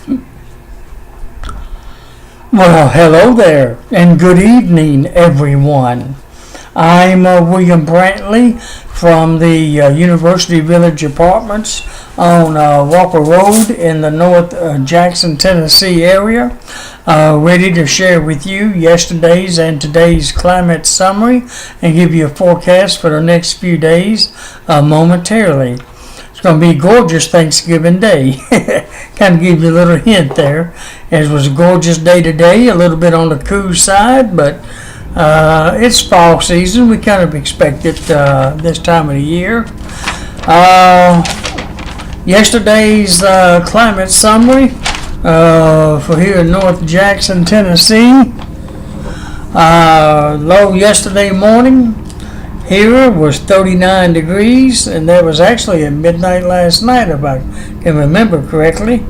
Well, hello there, and good evening, everyone. I'm William Brantley from the University Village Apartments on Walker Road in the North Jackson, Tennessee area. Ready to share with you yesterday's and today's climate summary and give you a forecast for the next few days momentarily. It's going to be a gorgeous Thanksgiving Day. Kind of give you a little hint there. It was a gorgeous day today, a little bit on the cool side, but it's fall season. We kind of expect it this time of the year. Yesterday's climate summary for here in North Jackson, Tennessee. Low yesterday morning here was 39 degrees, and that was actually at midnight last night, if I can remember correctly.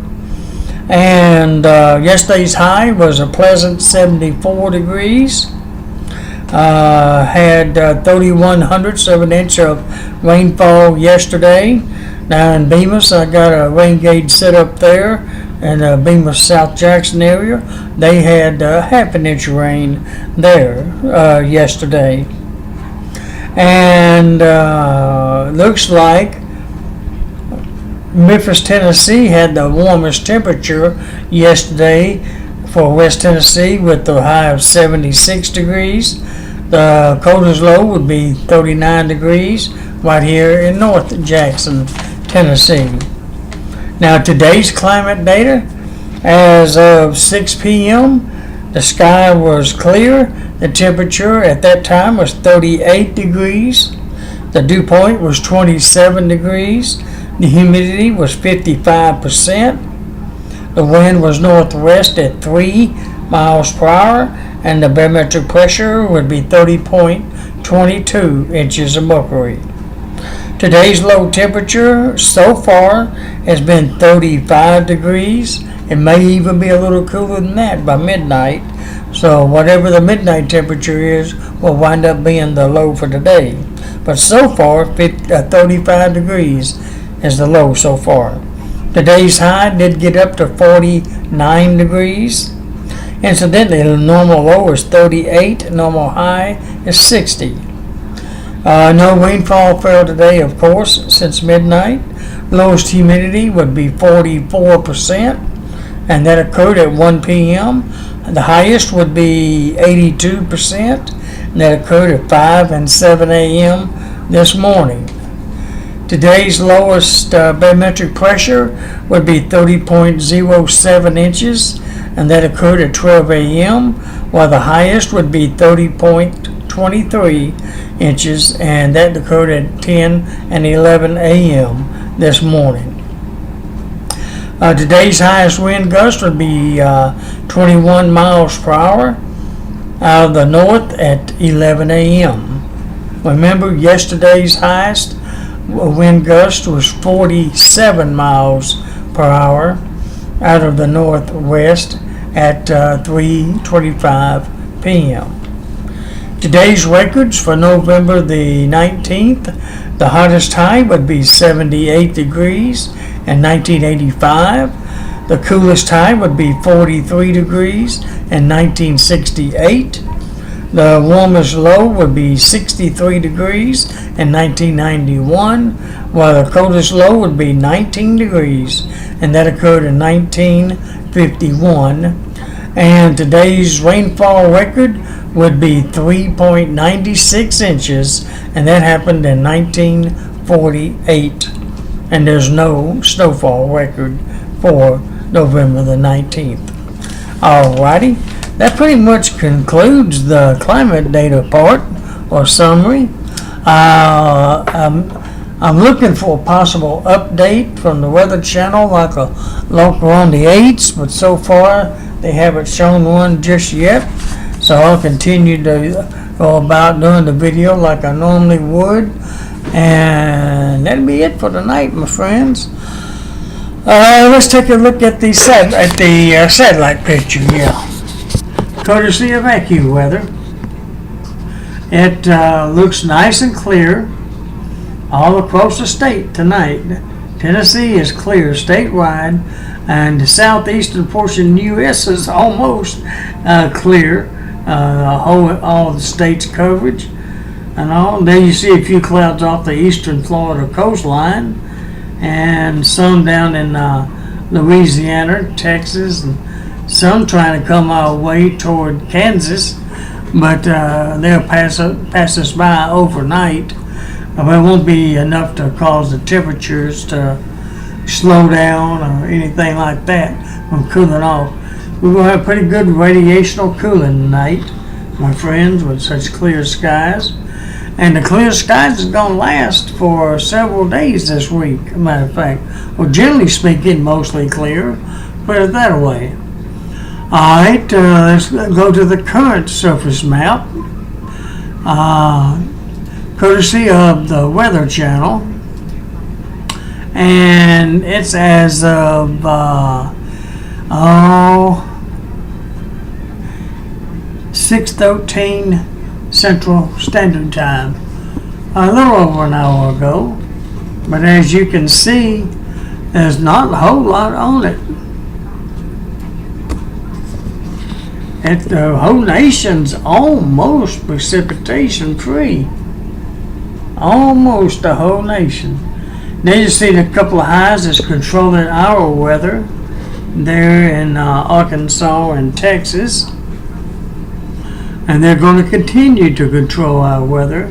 And yesterday's high was a pleasant 74 degrees. Had 3,100ths of an inch of rainfall yesterday. Now in Bemis, I got a rain gauge set up there in the Bemis, South Jackson area. They had half an inch of rain there yesterday. And looks like Memphis, Tennessee had the warmest temperature yesterday for West Tennessee with the high of 76 degrees. The coldest low would be 39 degrees right here in North Jackson, Tennessee. Now today's climate data, as of 6 p.m., the sky was clear. The temperature at that time was 38 degrees. The dew point was 27 degrees. The humidity was 55%. The wind was northwest at 3 miles per hour, and the barometric pressure would be 30.22 inches of mercury. Today's low temperature so far has been 35 degrees. It may even be a little cooler than that by midnight. So whatever the midnight temperature is will wind up being the low for today. But so far, 35 degrees is the low so far. Today's high did get up to 49 degrees. Incidentally, the normal low is 38, normal high is 60. No rainfall fell today, of course, since midnight. Lowest humidity would be 44%, and that occurred at 1 p.m. The highest would be 82%, and that occurred at 5 and 7 a.m. this morning. Today's lowest barometric pressure would be 30.07 inches, and that occurred at 12 a.m., while the highest would be 30.23 inches, and that occurred at 10 and 11 a.m. this morning. Today's highest wind gust would be 21 miles per hour out of the north at 11 a.m. Remember, yesterday's highest wind gust was 47 miles per hour out of the northwest at 3:25 p.m. Today's records for November the 19th, the hottest high would be 78 degrees in 1985. The coolest high would be 43 degrees in 1968. The warmest low would be 63 degrees in 1991, while the coldest low would be 19 degrees, and that occurred in 1951. And today's rainfall record would be 3.96 inches, and that happened in 1948. And there's no snowfall record for November the 19th. Alrighty, that pretty much concludes the climate data part or summary. I'm looking for a possible update from the Weather Channel, like a local on the 8s, but so far they haven't shown one just yet. So I'll continue to go about doing the video like I normally would. And that'll be it for tonight, my friends. Let's take a look at the satellite picture here, courtesy of AccuWeather. It looks nice and clear all across the state tonight. Tennessee is clear statewide And the southeastern portion of the U.S. is almost clear. All the states' coverage and all. Then you see a few clouds off the eastern Florida coastline, and some down in Louisiana, Texas, and some trying to come our way toward Kansas, but they'll pass us by overnight. But it won't be enough to cause the temperatures to slow down or anything like that from cooling off. We're going to have pretty good radiational cooling tonight, my friends, with such clear skies. And the clear skies is going to last for several days this week, as a matter of fact. Well, generally speaking, mostly clear. Put it that way. Alright, let's go to the current surface map. Courtesy of the Weather Channel. And it's as of 6:13 Central Standard Time, a little over an hour ago. But as you can see, there's not a whole lot on it. The whole nation's almost precipitation free. Almost the whole nation. Then you see a couple of highs that's controlling our weather there in Arkansas and Texas. And they're going to continue to control our weather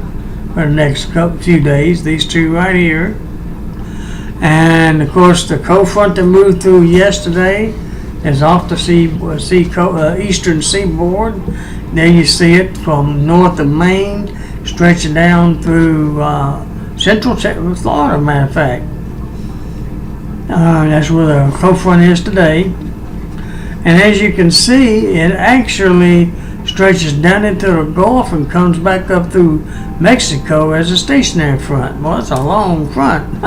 for the next few days, these two right here. And of course, the cold front that moved through yesterday is off the eastern seaboard. There you see it from north of Maine, stretching down through central Florida, matter of fact. That's where the cold front is today. And as you can see, it actually stretches down into the Gulf and comes back up through Mexico as a stationary front. Well, it's a long front.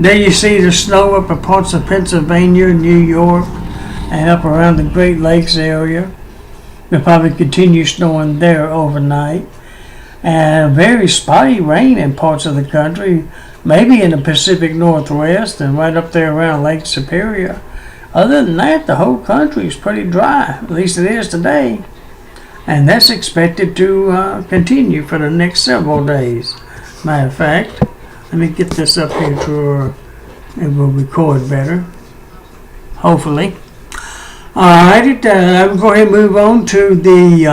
There you see the snow up in parts of Pennsylvania, New York, and up around the Great Lakes area. They'll probably continue snowing there overnight. And very spotty rain in parts of the country, maybe in the Pacific Northwest and right up there around Lake Superior. Other than that, the whole country is pretty dry. At least it is today. And that's expected to continue for the next several days. Matter of fact, let me get this up here to it will record better. Hopefully. Alright, I'll go ahead and move on to the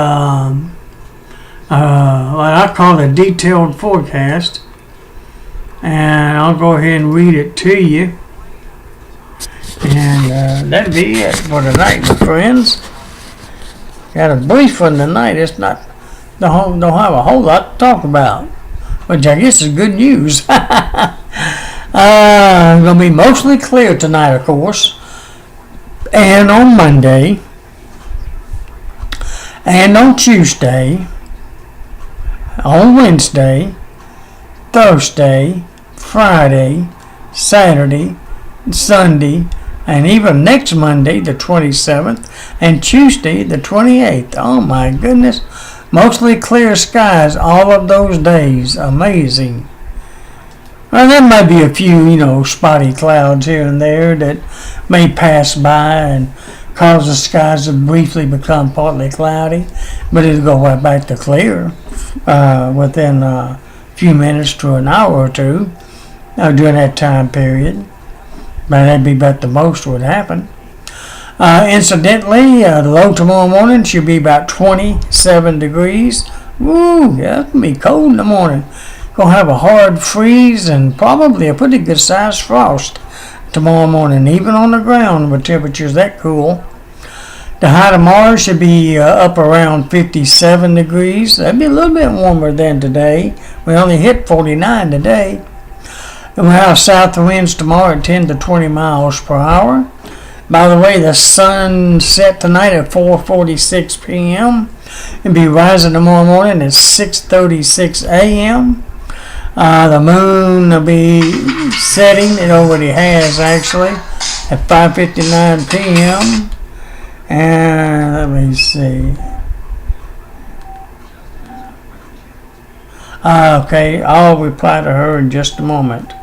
what I call a detailed forecast. And I'll go ahead and read it to you. And that'll be it for tonight, my friends. Got a brief one tonight. It's not don't have a whole lot to talk about, which I guess is good news. Gonna be mostly clear tonight, of course, and on Monday, and on Tuesday, on Wednesday, Thursday, Friday, Saturday, Sunday, and even next Monday, the 27th, and Tuesday, the 28th. Oh my goodness. Mostly clear skies all of those days. Amazing. Well, there might be a few, spotty clouds here and there that may pass by and cause the skies to briefly become partly cloudy, but it'll go right back to clear within a few minutes to an hour or two during that time period. But that'd be about the most would happen. Incidentally, the low tomorrow morning should be about 27 degrees. Woo, yeah, it's going to be cold in the morning. Going to have a hard freeze and probably a pretty good sized frost tomorrow morning, even on the ground with temperatures that cool. The high tomorrow should be up around 57 degrees. That'd be a little bit warmer than today. We only hit 49 today. We'll have south winds tomorrow at 10 to 20 miles per hour. By the way, the sun set tonight at 4:46 p.m. and be rising tomorrow morning at 6:36 a.m. The moon will be setting. It already has, actually, at 5:59 p.m. And let me see. Okay, I'll reply to her in just a moment.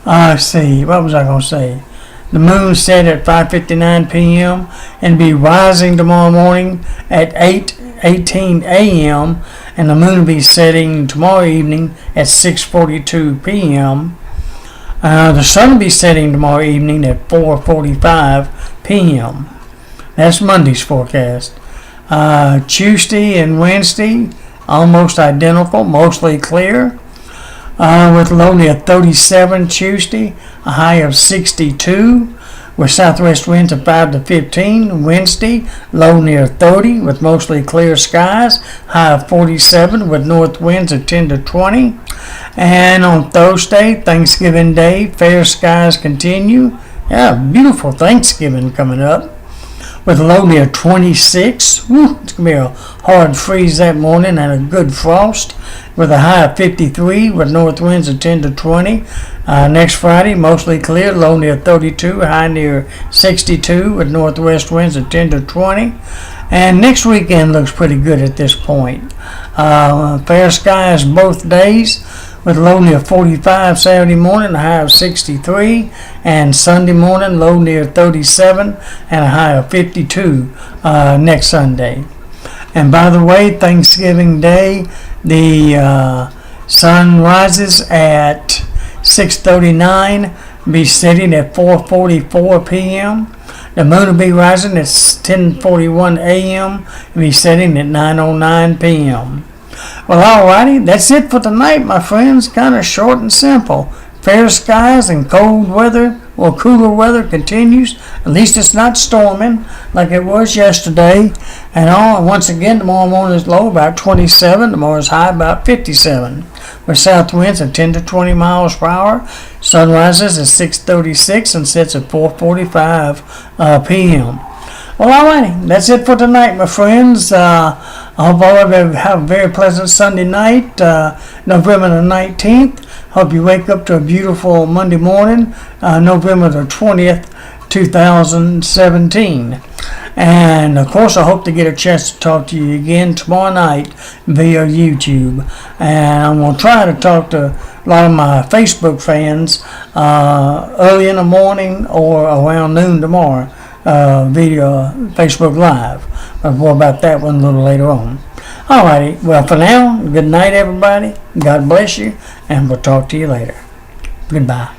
Let's see, what was I going to say? The moon set at 5:59 p.m. and be rising tomorrow morning at 8:18 a.m. and the moon will be setting tomorrow evening at 6:42 p.m. The sun will be setting tomorrow evening at 4:45 p.m. That's Monday's forecast. Tuesday and Wednesday, almost identical, mostly clear. With a low near 37 Tuesday, a high of 62, with southwest winds of 5 to 15. Wednesday, low near 30, with mostly clear skies, high of 47, with north winds of 10 to 20. And on Thursday, Thanksgiving Day, fair skies continue. Yeah, beautiful Thanksgiving coming up. With a low near 26. Woo, it's going to be a hard freeze that morning and a good frost. With a high of 53 with north winds of 10 to 20. Next Friday, mostly clear, low near 32, high near 62 with northwest winds of 10 to 20. And next weekend looks pretty good at this point. Fair skies both days, with low near 45 Saturday morning, a high of 63, and Sunday morning, low near 37 and a high of 52 next Sunday. And by the way, Thanksgiving Day, the sun rises at 6:39, be setting at 4:44 p.m. The moon will be rising at 10:41 a.m. and be setting at 9:09 p.m. Well, alrighty, that's it for tonight, my friends. Kind of short and simple. Fair skies and cold weather, or cooler weather continues. At least it's not storming like it was yesterday. And once again, tomorrow morning is low about 27. Tomorrow's high about 57. With south winds at 10 to 20 miles per hour. Sun rises at 6:36 and sets at 4:45 p.m. Well, alrighty, that's it for tonight, my friends. I hope all of you have a very pleasant Sunday night, November the 19th. Hope you wake up to a beautiful Monday morning, November the 20th, 2017. And, of course, I hope to get a chance to talk to you again tomorrow night via YouTube. And I'm going to try to talk to a lot of my Facebook fans early in the morning or around noon tomorrow. Via Facebook Live. But more about that one a little later on. Alrighty, well for now, good night everybody. God bless you, and we'll talk to you later. Goodbye.